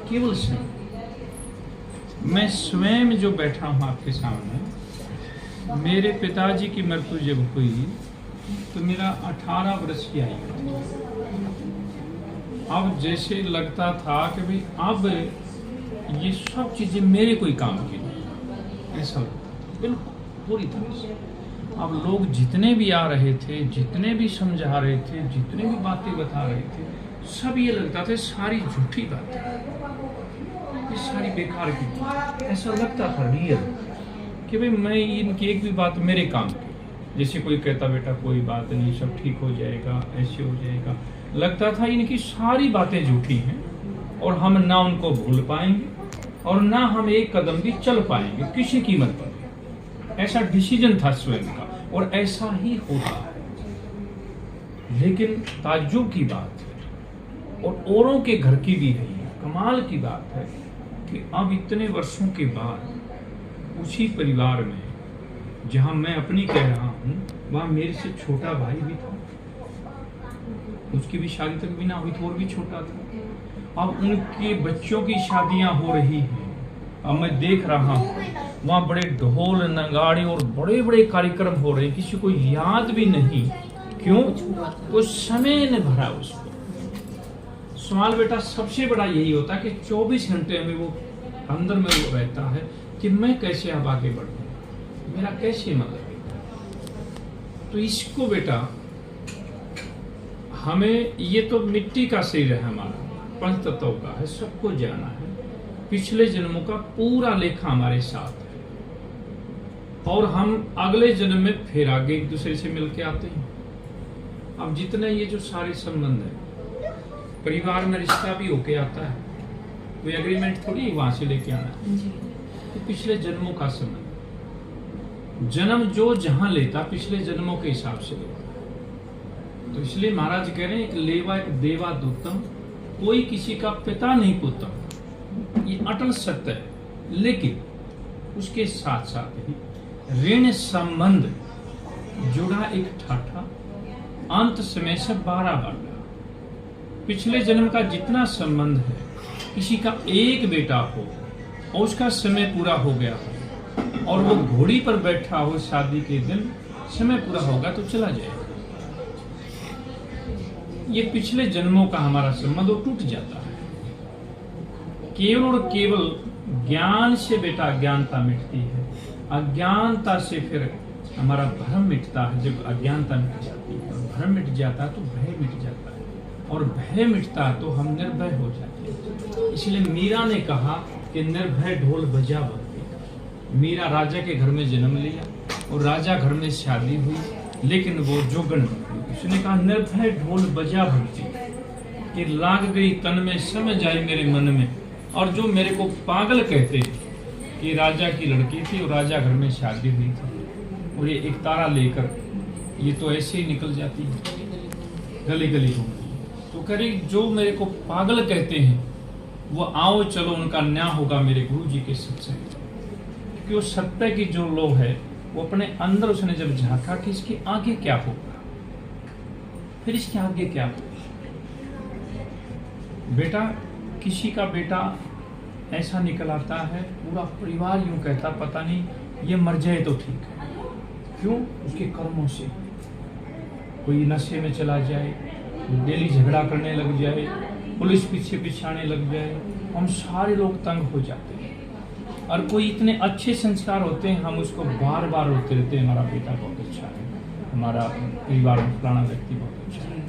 केवल स्वयं। मैं स्वयं जो बैठा हूँ आपके सामने, मेरे पिताजी की मृत्यु जब हुई तो मेरा 18 वर्ष की आयु थी। अब जैसे लगता था कि भाई अब ये सब चीजें मेरे कोई काम की नहीं, ऐसा लगता बिल्कुल पूरी तरह से। अब लोग जितने भी आ रहे थे, जितने भी समझा रहे थे, जितने भी बातें बता रहे थे, सब ये लगता था सारी झूठी बातें, ये सारी बेकार की बात। ऐसा लगता था रियल कि भाई मैं इनकी एक भी बात मेरे काम की। जैसे कोई कहता बेटा कोई बात नहीं, सब ठीक हो जाएगा, ऐसे हो जाएगा, लगता था इनकी सारी बातें झूठी हैं और हम ना उनको भूल पाएंगे और ना हम एक कदम भी चल पाएंगे किसी कीमत पर। ऐसा डिसीजन था स्वयं का और ऐसा ही होता है। लेकिन ताज्जुब की बात है और औरों के घर की भी है, कमाल की बात है कि अब इतने वर्षों के बाद उसी परिवार में जहां मैं अपनी कह रहा हूं, वहां मेरे से छोटा भाई भी था, उसकी भी शादी तक भी ना हुई थी और भी छोटा था। अब उनके बच्चों की शादियां हो रही हैं, अब मैं देख रहा हूं वहां बड़े ढोल नगाड़े और बड़े बड़े कार्यक्रम हो रहे हैं, किसी को याद भी नहीं। क्यों? तो समय ने भरा उसको। सवाल बेटा सबसे बड़ा यही होता है कि 24 घंटे में वो अंदर में वो रहता है कि मैं कैसे अब आगे बढ़ूं, मेरा कैसे मतलब। तो इसको बेटा हमें, ये तो मिट्टी का शरीर है हमारा, पंच तत्व का है, सबको जाना है। पिछले जन्मों का पूरा लेखा हमारे साथ है और हम अगले जन्म में फिर आगे एक दूसरे से मिलके आते हैं। अब जितने ये जो सारे संबंध है, परिवार में रिश्ता भी होके आता है, कोई एग्रीमेंट थोड़ी वहां से लेके आना है, तो पिछले जन्मों का संबंध। जन्म जो जहां लेता पिछले जन्मों के हिसाब से लेता। तो इसलिए महाराज कह रहे हैं, एक लेवा एक देवा दूतम, कोई किसी का पिता नहीं पुतम। ये अटल सत्य है। लेकिन उसके साथ साथ ही ऋण संबंध जुड़ा एक ठाठा, अंत समय से 12 बार। पिछले जन्म का जितना संबंध है, किसी का एक बेटा हो और उसका समय पूरा हो गया हो और वो घोड़ी पर बैठा हो, शादी के दिन समय पूरा होगा तो चला जाएगा। ये पिछले जन्मों का हमारा संबंध टूट जाता है। केवल और केवल ज्ञान से बेटा अज्ञानता मिटती है, अज्ञानता से फिर हमारा भ्रम मिटता है। जब अज्ञानता मिट जाती है और भ्रम मिट जाता है तो भय मिट जाता है और भय मिटता है तो हम निर्भय हो जाते हैं। इसलिए मीरा ने कहा कि निर्भय ढोल बजा भक्ति। मीरा राजा के घर में जन्म लिया और राजा घर में शादी हुई, लेकिन वो जोगन हुई। उसने कहा निर्भय ढोल बजा भक्ति, कि लाग गई तन में समझ आई मेरे मन में। और जो मेरे को पागल कहते कि राजा की लड़की थी और राजा घर में शादी हुई थी और ये एक तारा लेकर ये तो ऐसे ही निकल जाती है, गली गली घूमती। तो कह रही जो मेरे को पागल कहते हैं वो आओ चलो उनका न्याय होगा मेरे गुरु जी के सत्संग। क्योंकि वो सत्य की जो लो है वो अपने अंदर उसने जब झांका कि इसके आगे क्या होगा, फिर इसके आगे क्या होगा। बेटा किसी का बेटा ऐसा निकल आता है, पूरा परिवार यूं कहता पता नहीं ये मर जाए तो ठीक है। क्यों? उसके कर्मों से। कोई नशे में चला जाए, डेली झगड़ा करने लग जाए, पुलिस पीछे पिछाने लग जाए, हम सारे लोग तंग हो जाते हैं। और कोई इतने अच्छे संस्कार होते हैं, हम उसको बार बार रोते रहते हैं हमारा बेटा बहुत अच्छा है, हमारा परिवार में फलाना व्यक्ति बहुत अच्छा है।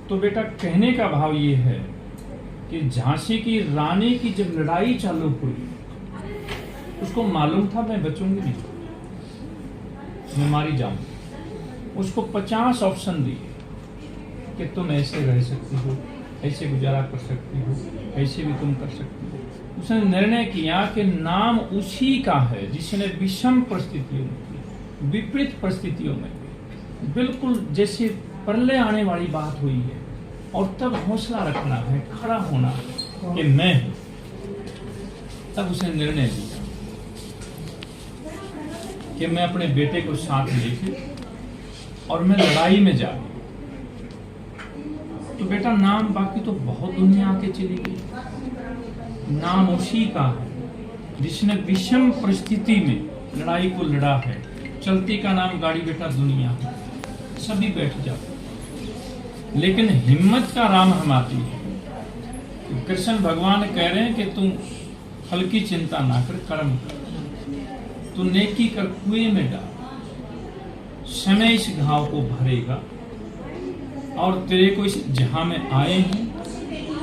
तो बेटा कहने का भाव ये है कि झांसी की रानी की जब लड़ाई चालू हुई, उसको मालूम था मैं बचूंगी नहीं, मैं मारी जाऊंगी। उसको 50 ऑप्शन दिए कि तुम ऐसे रह सकती हो, ऐसे गुजारा कर सकती हो, ऐसे भी तुम कर सकती हो। उसने निर्णय किया कि नाम उसी का है जिसने विषम परिस्थितियों में, विपरीत परिस्थितियों में, बिल्कुल जैसे प्रलय आने वाली बात हुई है और तब हौसला रखना है, खड़ा होना कि मैं हूं। तब उसने निर्णय लिया कि मैं अपने बेटे को साथ लेके और मैं लड़ाई में जा रही। तो बेटा नाम बाकी तो बहुत दुनिया आके चली गई, नाम उसी का है जिसने विषम परिस्थिति में लड़ाई को लड़ा है। चलती का नाम गाड़ी बेटा दुनिया है, सभी बैठ जाओ, लेकिन हिम्मत का राम हमारी है। कृष्ण भगवान कह रहे हैं कि तुम फल की चिंता ना कर, कर्म कर, तू नेकी कर कुएं में डाल, समय इस घाव को भरेगा और तेरे को इस जहां में आए हैं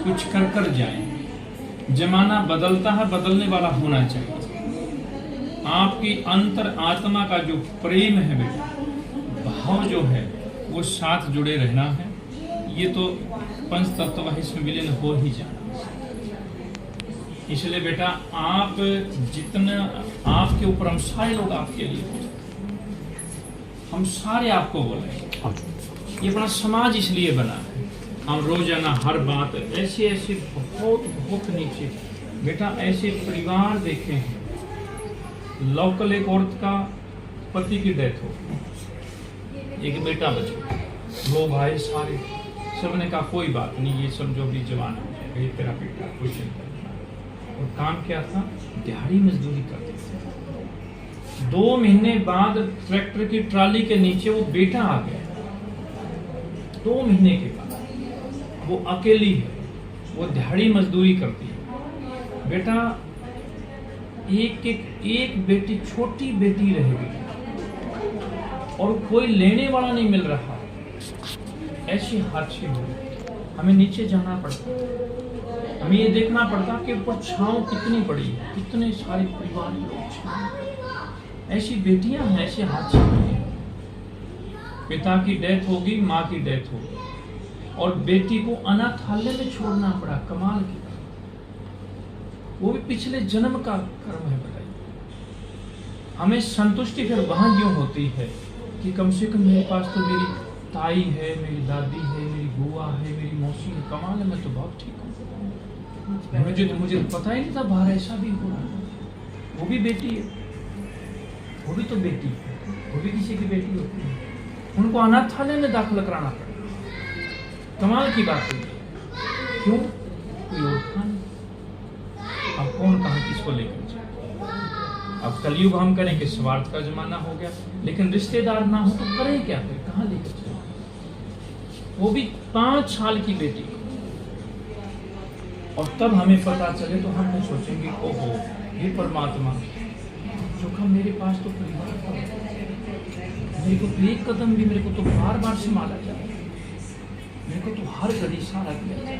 कुछ कर कर जाएंगे। जमाना बदलता है, बदलने वाला होना चाहिए। आपकी अंतर आत्मा का जो प्रेम है बेटा, भाव जो है वो साथ जुड़े रहना है। ये तो पंच तत्व इसमें विलीन हो ही जाना। इसलिए बेटा आप जितना आपके ऊपर, हम सारे लोग आपके लिए, हम सारे आपको बोले, ये बड़ा समाज इसलिए बना है। हम रोजाना हर बात ऐसे ऐसे बहुत बहुत नीचे बेटा ऐसे परिवार देखे हैं। लोकल एक औरत का पति की डेथ हो, एक बेटा बचा, दो भाई, सारे सबने कहा कोई बात नहीं, ये सब जो भी जवान हो जाएगा, ये तेरा बेटा, कुछ नहीं करना। और काम क्या था, दिहाड़ी मजदूरी करते थे। 2 महीने बाद ट्रैक्टर की ट्राली के नीचे वो बेटा आ गया। 2 महीने के बाद वो अकेली है, वो दिहाड़ी मजदूरी करती है। बेटा एक बेटी, छोटी बेटी रह गई और कोई लेने वाला नहीं मिल रहा। ऐसे हादसे हुए, हमें नीचे जाना पड़ता, हमें ये देखना पड़ता कि ऊपर छांव कितनी बड़ी है, कितने सारे परिवार के लोग। ऐसी बेटियां हैं, ऐसे हादसे हुए। पिता की डेथ होगी, माँ की डेथ होगी और बेटी को अनाथालय में छोड़ना पड़ा। कमाल की, वो भी पिछले जन्म का कर्म है। बताइए, हमें संतुष्टि फिर वहां क्यों होती है कि कम से कम मेरे पास तो मेरी ताई है, मेरी दादी है, मेरी बुआ है, मेरी मौसी है। कमाल है, मैं तो बहुत ठीक हूँ। मुझे पता ही नहीं था बाहर ऐसा भी हो रहा है। वो भी बेटी है, वो भी तो बेटी है, वो भी किसी की बेटी होती है। उनको अनाथालय में दाखिल कराना पड़ा। कमाल की बात है। क्यों? कोई और था नहीं। अब कौन कहाँ किसको लेकर जाए? अब कलयुग हम करें कि स्वार्थ का जमाना हो गया, लेकिन रिश्तेदार ना हो तो करें क्या? फिर कहाँ लेकर जाए? वो भी 5 साल की बेटी। और तब हमें पता चले तो हम सोचेंगे ओहो, ये परमात्मा जो कहा मेरे पास तो परिवार था, मेरे को तो एक कदम भी, मेरे को तो बार बार संभाला जाए, मेरे को तो हर घड़ी सहारा किया जाए।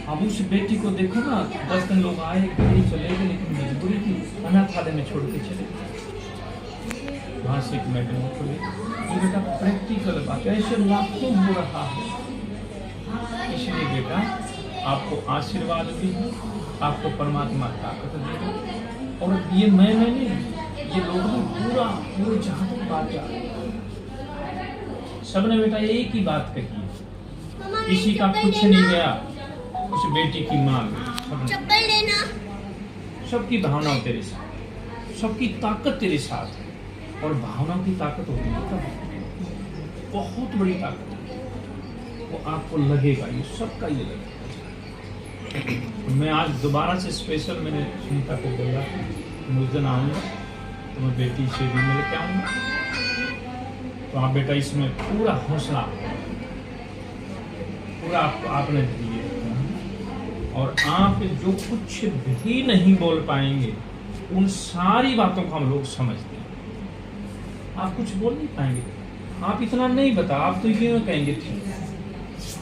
अब उस बेटी को देखो ना, 10 दिन लोग आए, घड़ी चले गए, लेकिन मजबूरी थी, अनाथालय में छोड़ के चले गए। वहां से एक मैडम खोले, ये बेटा प्रैक्टिकल बात है, ऐसे लाखों हो रहा है। इसलिए बेटा आपको आशीर्वाद भी, आपको परमात्मा ताकत देगा। और ये मैं नहीं, ये लोग पूरे जहां तक बात जा रही है, सबने बेटा एक ही बात कही है, किसी का कुछ नहीं गया, उस बेटी की मां चप्पल लेना। सबकी भावनाओं तेरे साथ, सबकी ताकत तेरे साथ है। और भावनाओं की ताकत होती है बहुत बड़ी ताकत है, वो आपको लगेगा, ये सबका ये लगेगा। मैं आज दोबारा से स्पेशल मैंने सुनीता को बोला, उस दिन आऊँगा तो मैं बेटी से भी मिल के आऊँगा। तो आप बेटा इसमें पूरा हौसला पूरा आपने दिए, और आप जो कुछ भी नहीं बोल पाएंगे उन सारी बातों को हम लोग समझते हैं। आप कुछ बोल नहीं पाएंगे, आप इतना नहीं बता, आप तो ये कहेंगे ठीक है,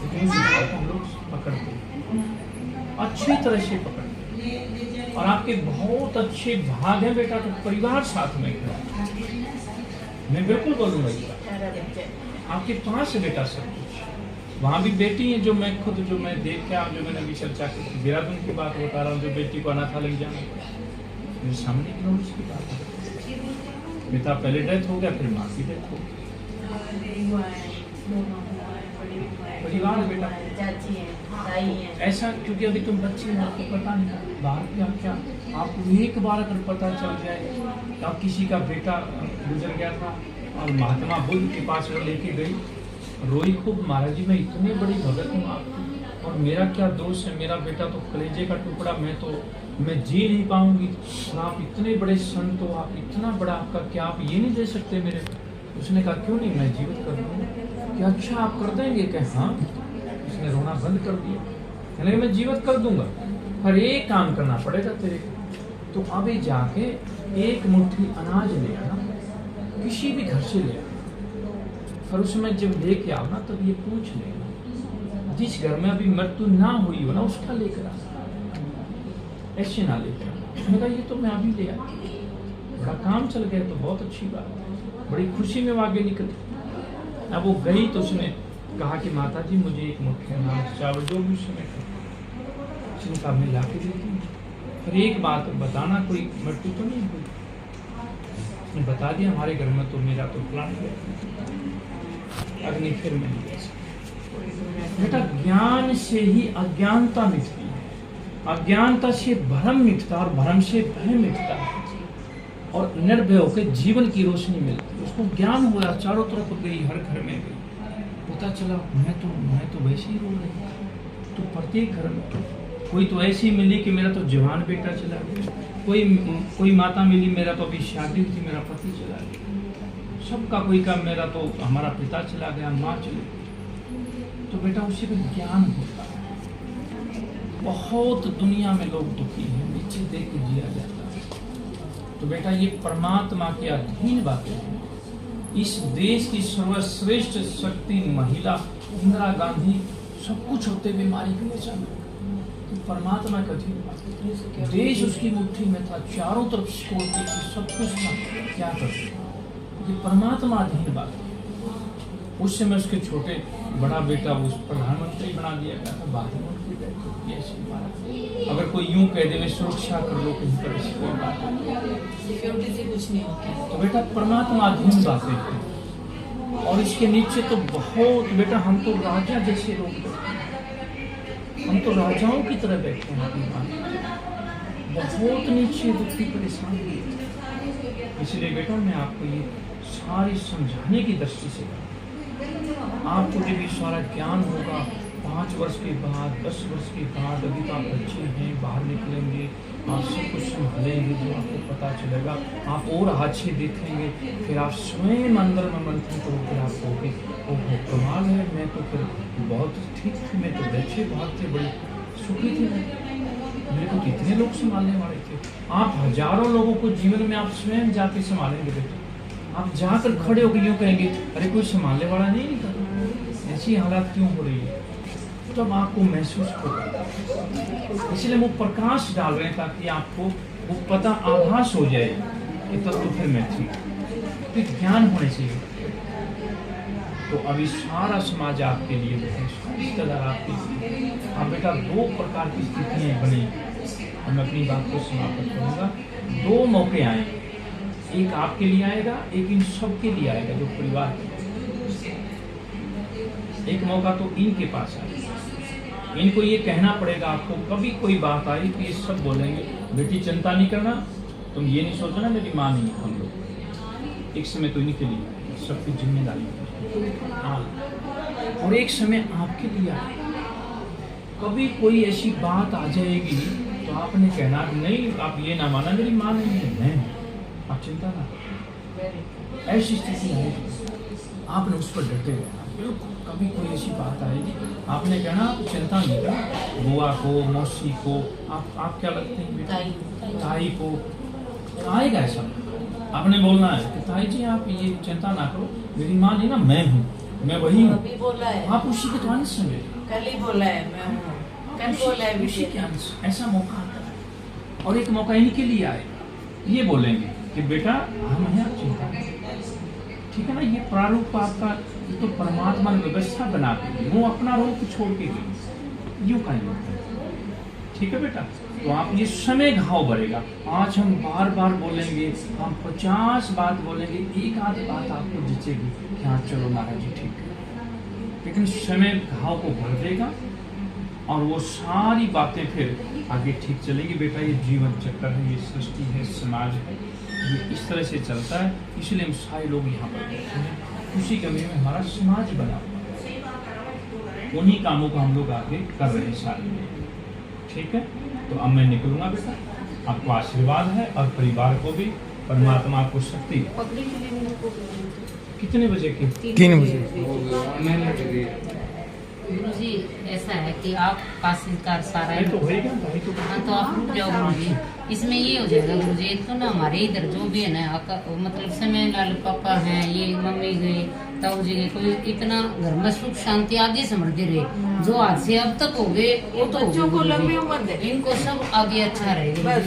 लेकिन हम लोग पकड़ते अच्छी तरह से पकड़ते। और आपके बहुत अच्छे भाग हैं बेटा, तो परिवार साथ में खड़ा, मैं बिल्कुल बोलूँगा आपके पास है बेटा सब कुछ। वहाँ भी बेटी है, जो मैं खुद जो मैं देख के जो मैंने अभी चर्चा की, देहरादून की बात बता रहा हूँ, जो बेटी को अनाथालय ले जाना मेरे सामने की उसकी बात है। पिता पहले डेथ हो गया, फिर माँ की डेथ हो गई। परिवार बेटा ऐसा, क्योंकि अभी तुम बच्चे हो, आपको पता नहीं बाहर क्या आपको एक बार अगर पता चल जाए, अब किसी का बेटा गुजर गया था और महात्मा बुद्ध के पास वो लेके गई, रोई खूब, महाराज जी मैं इतनी बड़ी भगत हूँ आपकी, और मेरा क्या दोष है, मेरा बेटा तो कलेजे का टुकड़ा, मैं जी नहीं पाऊंगी, और आप इतने बड़े संत हो, आप इतना बड़ा, आपका क्या आप ये नहीं दे सकते मेरे? उसने कहा क्यों नहीं, मैं जीवित कर दूंगा। क्या अच्छा आप कर देंगे? क्या हाँ। उसने रोना बंद कर दिया, कहने मैं जीवित कर दूंगा, पर एक काम करना पड़ेगा तेरे को, तो अभी जाके एक मुट्ठी अनाज ले आना, किसी भी घर से ले आना, और उसमें जब लेके आओ ना तब ये पूछ लेना, जिस घर में अभी मृत्यु ना हुई हो ना उसका लेकर आना, ऐसे ना लेकर आना। उसने कहा ये तो मैं अभी ले आया, बड़ा काम चल गया तो बहुत अच्छी बात, बड़ी खुशी में वो आगे निकली। अब वो गई तो उसने कहा कि माता जी मुझे एक मुट्ठी अनाज चावल जो भी उसमें, उसने कहा मैं ला के देती हूँ, फिर एक बात बताना कोई मृत्यु तो नहीं हुई? उसने बता दिया हमारे घर में तो मेरा तो प्लान अग्नि फिर मिल गया। बेटा ज्ञान से ही अज्ञानता मिटती है, अज्ञानता से भ्रम मिटता और भ्रम से भय मिटता है, और निर्भय होकर जीवन की रोशनी मिलती है। उसको ज्ञान हुआ, चारों तरफ गई, हर घर में गई, पता चला मैं तो वैसे ही रो रही। तो प्रत्येक घर में कोई तो ऐसी मिली कि मेरा तो जवान बेटा चला गया, कोई माता मिली मेरा तो अभी शादी हुई थी, मेरा पति चला गया, सबका कोई का मेरा तो हमारा पिता चला गया, माँ चली गई। तो बेटा उससे भी ज्ञान होता है। बहुत दुनिया में लोग दुखी हैं, नीचे देख के जिया जाता है। तो बेटा ये परमात्मा के अधीन बातें हैं। इस देश की सर्वश्रेष्ठ शक्ति महिला इंदिरा गांधी सब कुछ होते हुए मारी गई अचानक, तो परमात्मा का अधीन बात। देश उसकी मुट्ठी में था, चारों तरफ सिक्योरिटी थी, सब कुछ था, क्या कर ये परमात्मा अधीन बात। उस समय उसके छोटे बड़ा बेटा उस प्रधानमंत्री बना दिया गया था, बाद में उनकी डेथ हो गई। अगर कोई यूं कह दे सुरक्षा कर लो कहीं पर, ऐसी कोई बात सिक्योरिटी से कुछ नहीं होता। तो बेटा परमात्मा अधीन बातें हैं। और इसके नीचे तो बहुत बेटा हम तो राजा जैसे लोग, हम तो राजाओं की तरह बैठे हैं अपनी बात, बहुत नीचे दुखी परेशान हुए। इसलिए बेटा मैं आपको ये सारी समझाने की दृष्टि से, आपको जब ये सारा ज्ञान होगा 5 वर्ष के बाद, 10 वर्ष के बाद, अभी तो आप बच्चे हैं, बाहर निकलेंगे, आप सब कुछ संभालेंगे, जो आपको पता चलेगा, आप और अच्छे देखेंगे, फिर आप स्वयं अंदर में मंथन करोगे, आप कहोगे ओह कमाल है, मैं तो फिर बहुत ठीक थी, मैं तो बच्चे बहुत थे, बड़ी सुखी थी, मेरे को कितने लोग संभालने वाले थे। आप हजारों लोगों को जीवन में आप स्वयं जाके संभालेंगे बेटा, आप जाकर खड़े होकर यूँ कहेंगे अरे कोई संभालने वाला नहीं निकल, ऐसी हालात क्यों हो रही है, तब आपको महसूस होगा। इसलिए वो प्रकाश डाल रहे हैं ताकि आपको वो पता आभास हो जाए कि तब तो फिर मैं थी, फिर ज्ञान होने चाहिए। तो अभी सारा समाज आपके लिए रिश्तेदार आपके लिए, आप बेटा 2 प्रकार की स्थितियाँ बनी, और मैं अपनी बात को समाप्त करूँगा। 2 मौके आए, एक आपके लिए आएगा, एक इन सब के लिए आएगा जो परिवार के। एक मौका तो इनके पास आएगा, इनको ये कहना पड़ेगा आपको, कभी कोई बात आई तो ये सब बोलेंगे बेटी चिंता नहीं करना, तुम ये नहीं सोचना मेरी माँ नहीं है, हम लोग। एक समय तो इनके लिए सबकी जिम्मेदारी है, और एक समय आपके लिए आएगा। कभी कोई ऐसी बात आ जाएगी तो आपने कहना नहीं, आप ये ना माना मेरी माँ नहीं है, मैं, आप चिंता ना करो। ऐसी स्थिति आएगी, आपने उस पर डटे रहना। कभी कोई ऐसी बात आएगी, आपने कहना आप चिंता नहीं करना, बुआ को, मौसी को, आप क्या लगते हैं, ताई को, आएगा ऐसा। आपने बोलना है कि ताई जी आप ये चिंता ना करो, मेरी माँ नहीं ना, मैं हूँ, मैं वही हूँ। आप उसी के द्वारा समझे, कल ही बोला है मैं हूँ, कल बोला है उसी के अंश ऐसा मौका आता है। और एक मौका इनके लिए आएगा, ये बोलेंगे कि बेटा हम हैं, आप चिंता नहीं, ठीक है ना। ये प्रारूप आपका तो परमात्मा ने व्यवस्था बना दी, वो अपना रूप छोड़ के गई, यूँ कहेंगे, ठीक है बेटा। तो आप ये समय घाव बढ़ेगा। आज हम बार बार बोलेंगे, हम 50 बात बोलेंगे, एक आध बात आपको जचेगी कि हाँ चलो महाराज जी ठीक है, लेकिन समय घाव को भर देगा और वो सारी बातें फिर आगे ठीक चलेगी। बेटा ये जीवन चक्कर है, ये सृष्टि है, समाज है, ये इस तरह से चलता है। इसलिए हम सारे लोग यहाँ पर बैठे हैं, खुशी गमी में हमारा समाज बना हुआ है। उन्हीं कामों को हम लोग आगे कर रहे हैं सारे। ठीक है, तो अब मैं निकलूंगा बेटा, आपको आशीर्वाद है और परिवार को भी परमात्मा आपको शक्ति। कितने बजे की? 3 बजे। गुरुजी ऐसा है कि आप का संस्कार सारा नहीं तो होएगा, नहीं तो हाँ तो आप रुक जाओ गुरुजी। इसमें ये हो जाएगा गुरुजी, एक तो ना हमारे इधर जो भी है ना मतलब समय लाल पापा हैं, ये मम्मी गए, ताऊ जी गए, कोई इतना घर में सुख शांति आगे समृद्धि रहे। जो आज से अब तक हो गए वो तो हो गए बच्चों को गुरुजी। लंबी उम्र दे। इनको सब आगे अच्छा रहेगा।